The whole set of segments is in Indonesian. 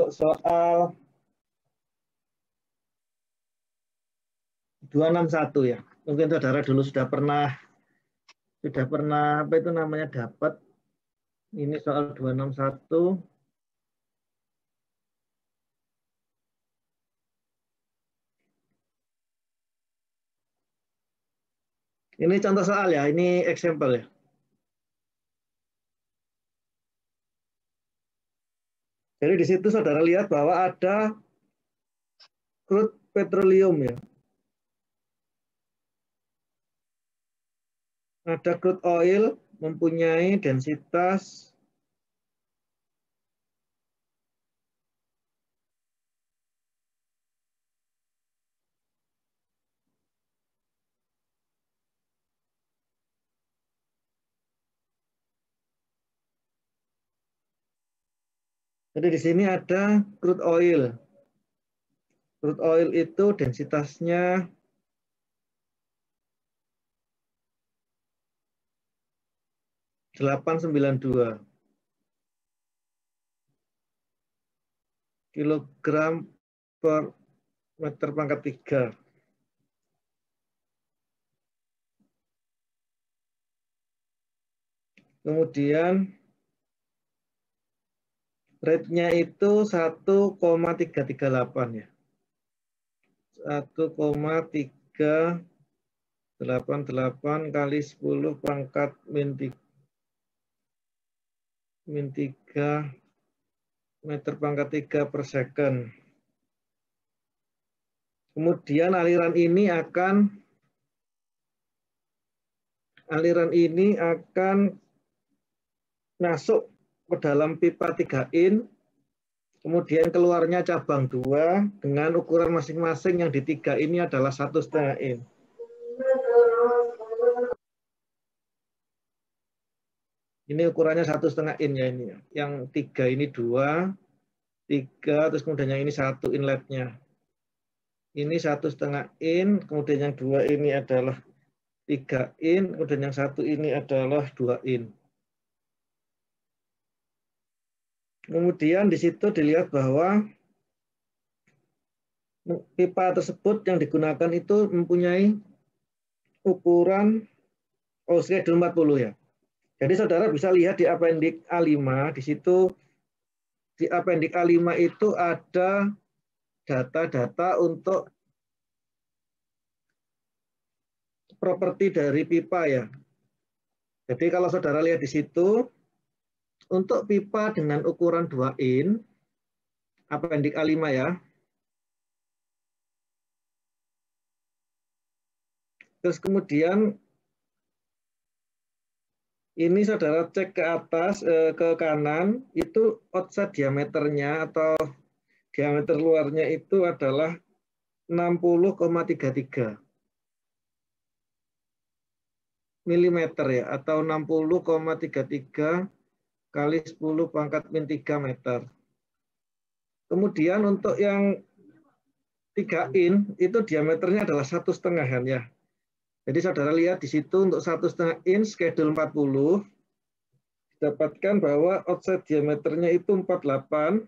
untuk soal 261 ya. Mungkin saudara dulu sudah pernah apa itu namanya dapat. Ini soal 261. Ini contoh soal ya, ini example ya. Jadi di situ saudara lihat bahwa ada crude petroleum ya. Ada crude oil mempunyai densitas jadi di sini ada crude oil. Crude oil itu densitasnya 892 kilogram per meter pangkat 3. Kemudian rate-nya itu 1,338 ya. 1,388 kali 10 pangkat min 3 meter pangkat 3 per second. Kemudian aliran ini akan masuk ke dalam pipa 3 in, kemudian keluarnya cabang 2 dengan ukuran masing-masing yang di 3 ini adalah 1,5 in. Ini ukurannya 1,5 in ya ini. Yang 3 ini 2, 3, terus kemudian yang ini 1 inletnya. Ini 1,5 in, kemudian yang 2 ini adalah 3 in, kemudian yang 1 ini adalah 2 in. Kemudian di situ dilihat bahwa pipa tersebut yang digunakan itu mempunyai ukuran schedule 40 ya. Jadi saudara bisa lihat di appendix A5, di situ di appendix A5 itu ada data-data untuk properti dari pipa ya. Jadi kalau saudara lihat di situ, untuk pipa dengan ukuran 2 in, appendix A5 ya. Terus kemudian ini saudara cek ke atas, ke kanan, itu outside diameternya atau diameter luarnya itu adalah 60,33 mm ya, atau 60,33 kali 10 pangkat min 3 meter. Kemudian untuk yang 3 in itu diameternya adalah 1,5 ya. Jadi saudara lihat di situ untuk 1,5 in schedule 40 didapatkan bahwa outside diameternya itu 48,26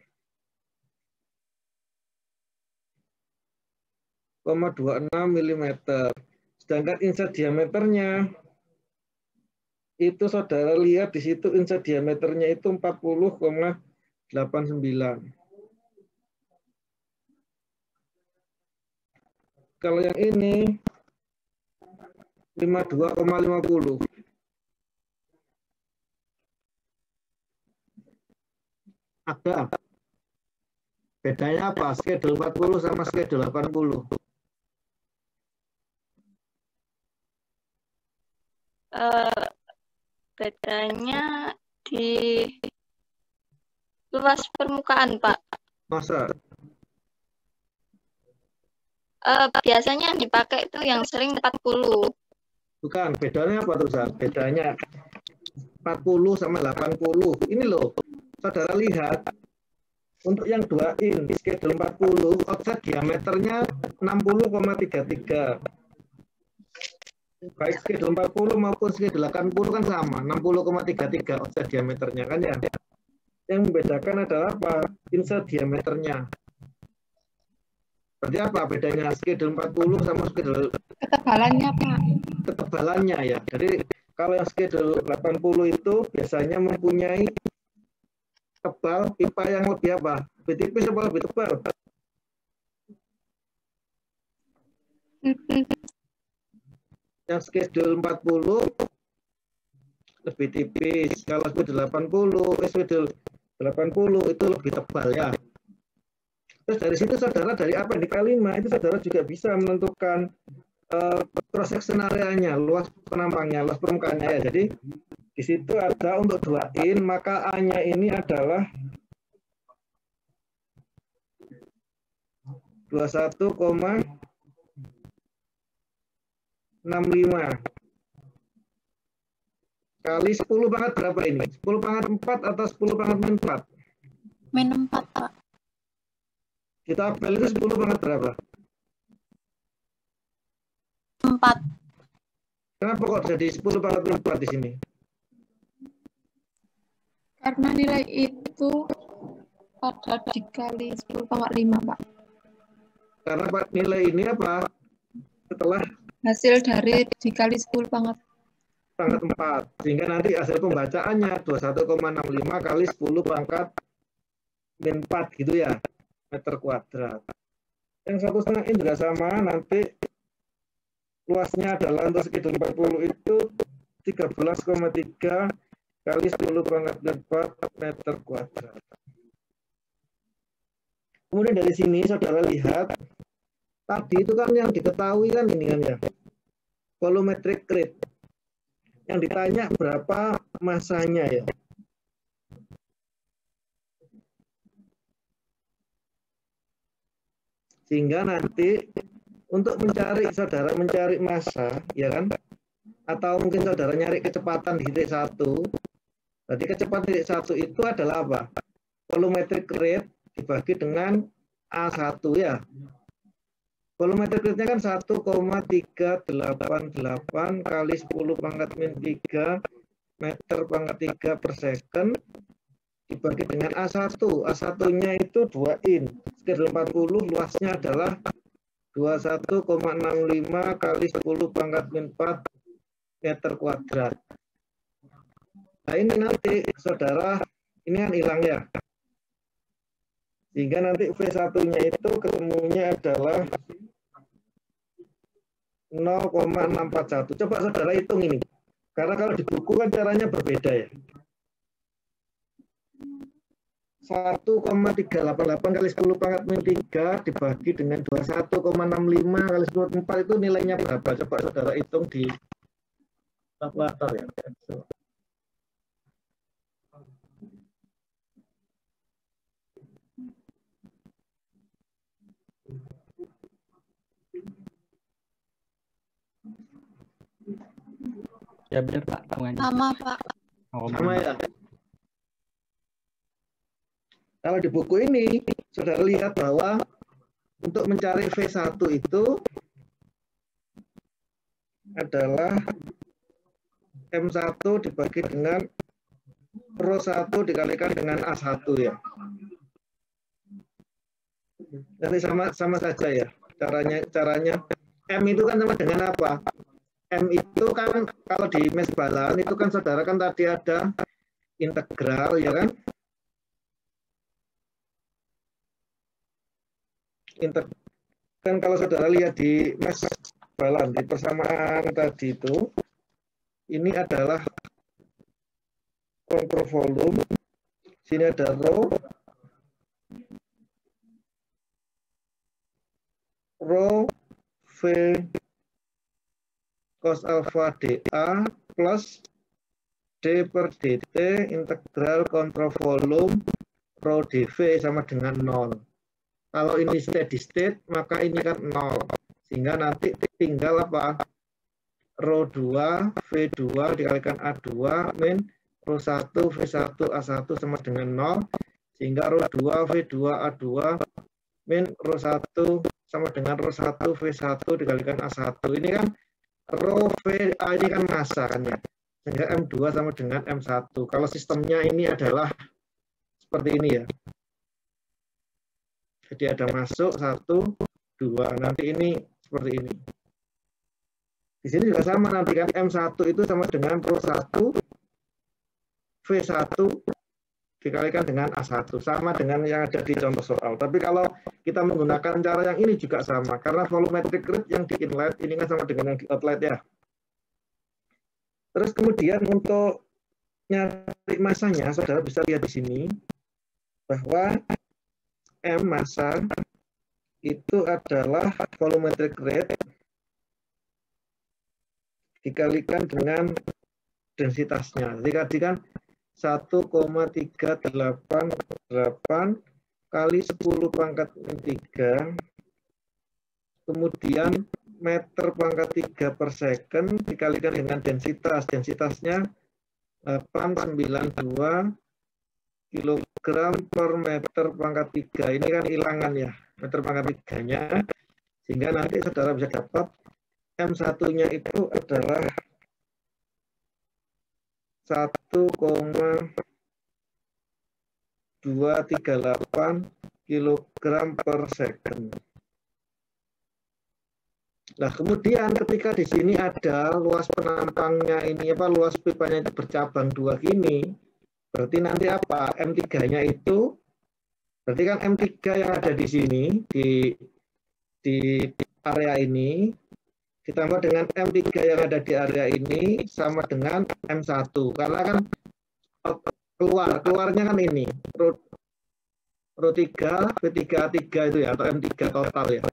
mm. Sedangkan inside diameternya itu saudara lihat di situ inside diameternya itu 40,89. Kalau yang ini 52,50. Ada. Bedanya apa? Schedule 40 sama schedule 80. Bedanya di luas permukaan, Pak. Masa? Biasanya yang dipakai itu yang sering 40. Bukan, bedanya apa terusan? Bedanya 40 sama 80. Ini loh, saudara lihat. Untuk yang 2 in, schedule 40, outside diameternya 60,33. Baik schedule 40 maupun schedule 80 kan sama, 60,33 outside diameternya kan ya. Yang membedakan adalah apa? Insert diameternya. Berarti apa bedanya skedul 40 sama skedul? Ketebalannya, Pak. Ketebalannya ya. Jadi kalau yang skedul 80 itu biasanya mempunyai tebal pipa yang lebih apa? Lebih tipis atau lebih tebal? Yang skedul 40 lebih tipis. Kalau skedul 80 itu lebih tebal ya. Terus dari situ saudara dari apa di K5 itu saudara juga bisa menentukan cross section areanya, luas penampangnya, luas permukaannya ya. Jadi di situ ada untuk 2 in, maka A-nya ini adalah 21,65 kali 10 pangkat berapa ini? 10 pangkat 4 atau 10 pangkat min 4? Min 4, Pak. Di tabel itu 10 pangkat berapa? 4. Kenapa kok jadi 10 pangkat min 4 di sini? Karena nilai itu pada dikali 10 pangkat 5, Pak. Karena nilai ini apa? Setelah Hasil dari dikali 10 pangkat 4. Sehingga nanti hasil pembacaannya 21,65 kali 10 pangkat min 4 gitu ya. Meter kuadrat. Yang 1,5 in juga sama, nanti luasnya adalah untuk skedul 40 itu 13,3 kali 10 pangkat min 4 meter kuadrat. Kemudian dari sini saudara lihat, tadi itu kan yang diketahui kan ini kan ya, volumetric rate. Yang ditanya berapa masanya ya. Sehingga nanti untuk saudara mencari massa, ya kan? Atau mungkin saudara nyari kecepatan di titik 1. Berarti kecepatan titik 1 itu adalah apa? Volumetric rate dibagi dengan A1 ya. Volumetric rate-nya kan 1,388 kali 10 pangkat min 3 meter pangkat 3 per second dibagi dengan A1. A1-nya itu 2 in. Skedul 40 luasnya adalah 21,65 kali 10 pangkat min 4 meter kuadrat. Nah ini nanti saudara, ini kan hilang ya. Sehingga nanti V1-nya itu ketemunya adalah 0,641. Coba saudara hitung ini. Karena kalau di buku kan caranya berbeda ya. 1,388 kali 10 pangkat min 3 dibagi dengan 21,65 kali 10 4 itu nilainya berapa? Coba saudara hitung di kalkulator ya. Ya benar Pak. sama, Pak. Sama ya. Kalau di buku ini, saudara lihat bahwa untuk mencari V1 itu adalah M1 dibagi dengan Rho 1 dikalikan dengan A1 ya. Nanti sama saja ya. Caranya M itu kan sama dengan apa? M itu kan kalau di mes balan itu kan saudara kan tadi ada integral ya kan? Kan kalau saudara lihat di mes balan di persamaan tadi itu ini adalah kontrol volume, sini ada rho V cos alpha dA plus D per dt integral kontrol volume rho dV sama dengan 0. Kalau ini steady state, maka ini kan 0. Sehingga nanti tinggal apa? Rho 2 V2 dikalikan A2 min Rho 1 V1 A1 sama dengan 0. Sehingga Rho 2 V2 A2 min Rho 1 sama dengan Rho 1 V1 dikalikan A1. Ini kan Rho VA ini kan massa kan ya. Sehingga M2 sama dengan M1. Kalau sistemnya ini adalah seperti ini ya. Jadi ada masuk 1, 2. Nanti ini seperti ini. Di sini juga sama nanti kan M1 itu sama dengan rho 1 V1 dikalikan dengan A1. Sama dengan yang ada di contoh soal. Tapi kalau kita menggunakan cara yang ini juga sama. Karena volumetric rate yang di inlet ini kan sama dengan yang di outlet ya. Terus kemudian untuk nyari masanya, saudara bisa lihat di sini bahwa M massa itu adalah volumetric rate dikalikan dengan densitasnya. Jadi tadi kan 1,388 kali 10 pangkat 3, kemudian meter pangkat 3 per second dikalikan dengan densitas. Densitasnya 892 kilogram per meter pangkat 3. Ini kan hilangan ya, meter pangkat 3-nya. Sehingga nanti saudara bisa dapat M1-nya itu adalah 1,238 kilogram per second. Nah, kemudian ketika di sini ada luas penampangnya ini luas pipanya itu bercabang 2 gini, berarti nanti apa? M3-nya itu berarti kan M3 yang ada di sini di area ini ditambah dengan M3 yang ada di area ini sama dengan M1. Karena kan keluarnya kan ini rho 3 V3 A3 itu ya, atau M3 total ya.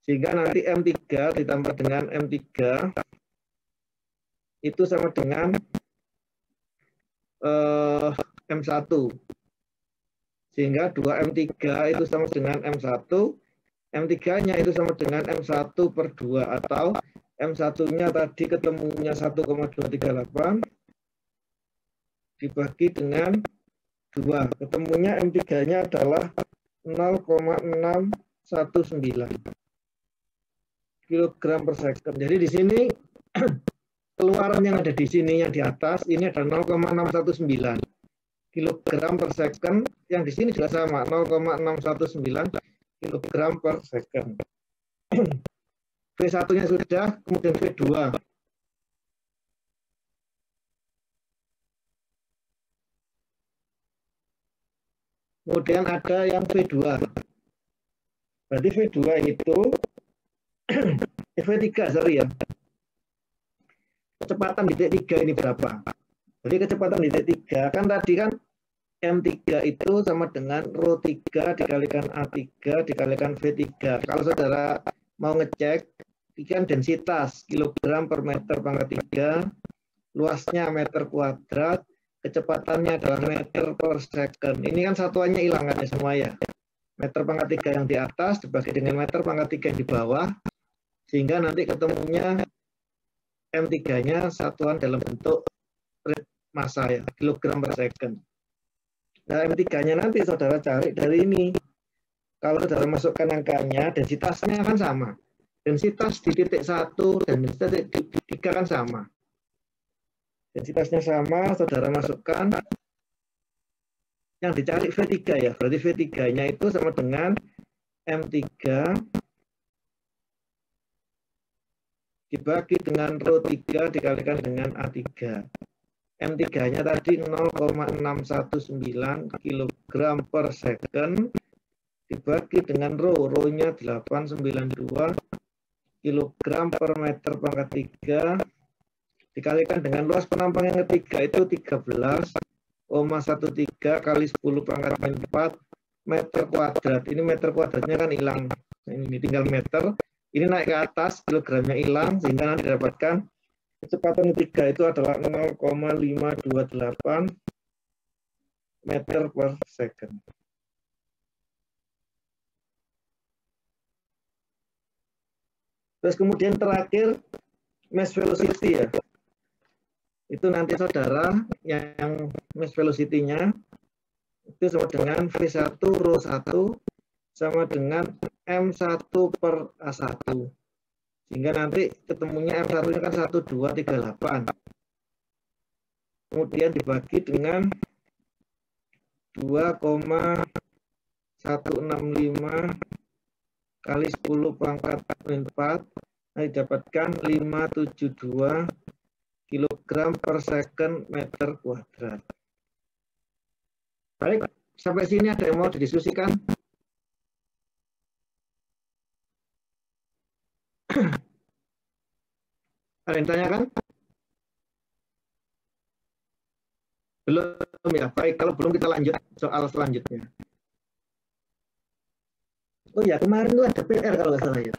Sehingga nanti M3 ditambah dengan M3 itu sama dengan M1. Sehingga 2M3 itu sama dengan M1. M3-nya itu sama dengan M1 per 2. Atau M1-nya tadi ketemunya 1,238 dibagi dengan 2. Ketemunya M3-nya adalah 0,619 kilogram per second. Jadi di sini keluaran yang ada di sini yang di atas ini adalah 0,619 kilogram per second. Yang di sini juga sama 0,619 kilogram per second. V1-nya sudah, kemudian V2. Kemudian ada yang V2. Berarti V2 itu V3, sorry ya. Kecepatan di titik 3 ini berapa? Jadi kecepatan di titik 3 kan tadi kan M3 itu sama dengan rho 3 dikalikan A3 dikalikan V3. Kalau saudara mau ngecek, ini kan densitas kilogram per meter pangkat 3, luasnya meter kuadrat, kecepatannya adalah meter per second. Ini kan satuannya hilangannya semua ya. Meter pangkat 3 yang di atas dibagi dengan meter pangkat 3 yang di bawah, sehingga nanti ketemunya M3-nya satuan dalam bentuk massa ya, kilogram per second. Nah, M3-nya nanti saudara cari dari ini. Kalau saudara masukkan angkanya, densitasnya kan sama. Densitas di titik 1 dan densitas di titik 3 kan sama. Densitasnya sama, saudara masukkan. Yang dicari V3 ya, berarti V3-nya itu sama dengan M3 dibagi dengan rho 3 dikalikan dengan A3. M3-nya tadi 0,619 kg per second dibagi dengan rho-nya 892 kg per meter pangkat 3 dikalikan dengan luas penampang yang ketiga itu 13,13 kali 10 pangkat 4 meter kuadrat. Ini meter kuadratnya kan hilang. Ini tinggal meter. Ini naik ke atas, kilogramnya hilang, sehingga nanti didapatkan kecepatan ketiga itu adalah 0,528 meter per second. Terus kemudian terakhir, mass velocity ya. Itu nanti saudara yang mass velocity-nya itu sama dengan V1 rho 1 sama dengan M1 per A1. Sehingga nanti ketemunya M1-nya kan 1238. Kemudian dibagi dengan 2,165 kali 10 pangkat 4 didapatkan 572 kilogram per second meter kuadrat. Baik, sampai sini ada yang mau didiskusikan? Ada yang tanyakan? Belum ya? Baik, kalau belum kita lanjut soal selanjutnya. Oh ya, kemarin itu ada PR kalau nggak salah ya.